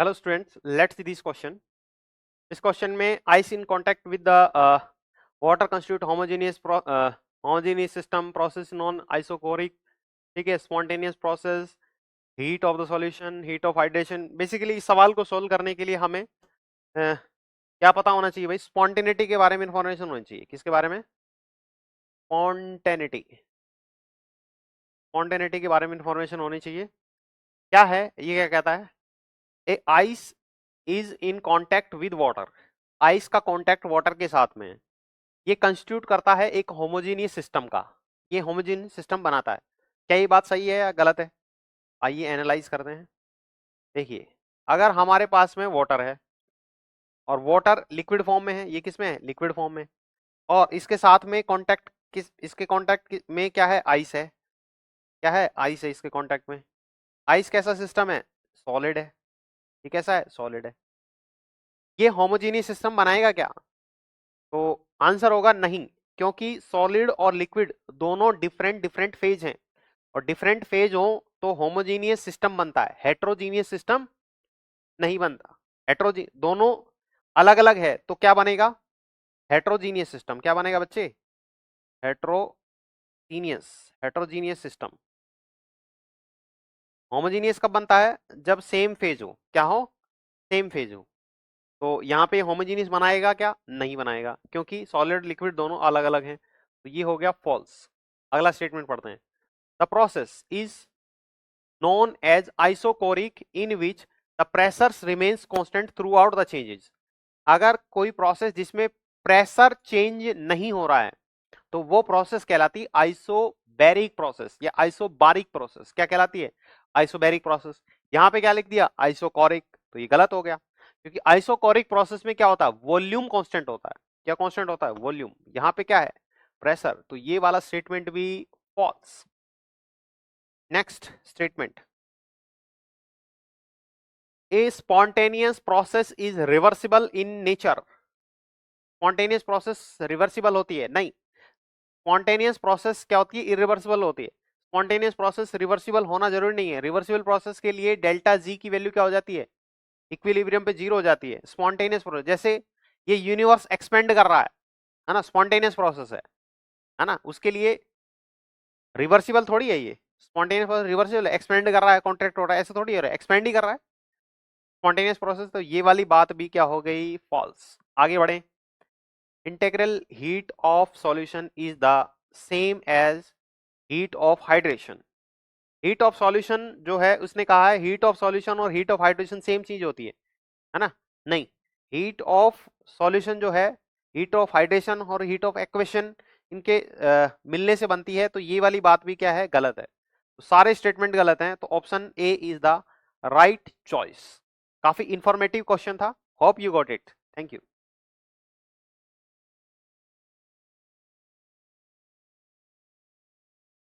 Hello students, let's see this question. इस question में ice in contact with the water constitute homogeneous system process non isochoric. ठीक है, spontaneous process, heat of the solution, heat of hydration. Basically इस सवाल को solve करने के लिए हमें क्या पता होना चाहिए भाई? स्पॉन्टेनिटी के बारे में इंफॉर्मेशन होनी चाहिए. किसके बारे में? स्पॉन्टेनिटी. स्पॉन्टेनिटी के बारे में इंफॉर्मेशन होनी चाहिए. क्या है ये? क्या कहता है? A ice is in contact with water. Ice का कांटेक्ट वाटर के साथ में है. ये कंस्टिट्यूट करता है एक होमोजीनियस सिस्टम का. ये होमोजीनियस सिस्टम बनाता है. क्या ये बात सही है या गलत है? आइए एनालाइज करते हैं. देखिए, अगर हमारे पास में वाटर है और वाटर लिक्विड फॉर्म में है, ये किस में है? लिक्विड फॉर्म में. और इसके साथ में कांटेक्ट इसके कांटेक्ट में क्या है? आइस है. क्या है? आइस है इसके कांटेक्ट में. आइस कैसा सिस्टम है? सॉलिड है. ये कैसा है? सॉलिड है. ये होमोजीनियस सिस्टम बनाएगा क्या? तो आंसर होगा नहीं, क्योंकि सॉलिड और लिक्विड दोनों डिफरेंट फेज हैं. और डिफरेंट फेज हो तो होमोजीनियस सिस्टम बनता है, हेट्रोजीनियस सिस्टम नहीं बनता. दोनों अलग अलग है तो क्या बनेगा? Heterogeneous system. क्या बनेगा बच्चे? Heterogeneous system. होमोजीनियस कब बनता है? जब सेम फेज हो. क्या हो? सेम फेज हो. तो यहाँ पे होमोजीनियस बनाएगा क्या? नहीं बनाएगा, क्योंकि सॉलिड लिक्विड दोनों अलग अलग हैं. तो ये हो गया फॉल्स. अगला स्टेटमेंट पढ़ते हैं. The process is known as isochoric in which the pressure remains constant throughout the changes. अगर कोई प्रोसेस जिसमें प्रेशर चेंज नहीं हो रहा है तो वो प्रोसेस कहलाती है आइसोबैरिक प्रोसेस या आइसोबारिक प्रोसेस. क्या कहलाती है? Isobaric process. यहां पे क्या लिख दिया? आइसोकोरिक. तो ये गलत हो गया, क्योंकि आइसोकोरिक प्रोसेस में क्या होता है? वॉल्यूम कांस्टेंट होता है. क्या कांस्टेंट होता है? वॉल्यूम. यहां पे क्या है? प्रेशर. तो ये वाला स्टेटमेंट भी false. Next statement. A spontaneous process is reversible in nature. Spontaneous process reversible होती है? नहीं. स्पॉन्टेनियस प्रोसेस क्या होती है? इरिवर्सिबल होती है. स्पॉन्टेनियस प्रोसेस रिवर्सिबल होना जरूरी नहीं है. रिवर्सिबल प्रोसेस के लिए डेल्टा जी की वैल्यू क्या हो जाती है? इक्विलिब्रियम पे जीरो हो जाती है. स्पॉन्टेनियस प्रोसेस जैसे ये यूनिवर्स एक्सपेंड कर रहा है ना, स्पॉन्टेनियस प्रोसेस है ना, उसके लिए रिवर्सिबल थोड़ी है ये. स्पॉन्टेनियस प्रोसेस रिवर्सिबल एक्सपेंड कर रहा है, कॉन्ट्रैक्ट हो रहा है, ऐसे थोड़ी हो रहा है, एक्सपेंड ही कर रहा है स्पॉन्टेनियस प्रोसेस. तो ये वाली बात भी क्या हो गई? फॉल्स. आगे बढ़े. Integral heat of solution is the same as heat of hydration. Heat of solution जो है उसने कहा है हीट ऑफ सॉल्यूशन और हीट ऑफ हाइड्रेशन सेम चीज होती है ना? नहीं. हीट ऑफ सॉल्यूशन जो है हीट ऑफ हाइड्रेशन और हीट ऑफ एक्वेशन इनके मिलने से बनती है. तो ये वाली बात भी क्या है? गलत है. तो सारे स्टेटमेंट गलत हैं. तो option A is the right choice. काफी इंफॉर्मेटिव क्वेश्चन था. Hope you got it. Thank you.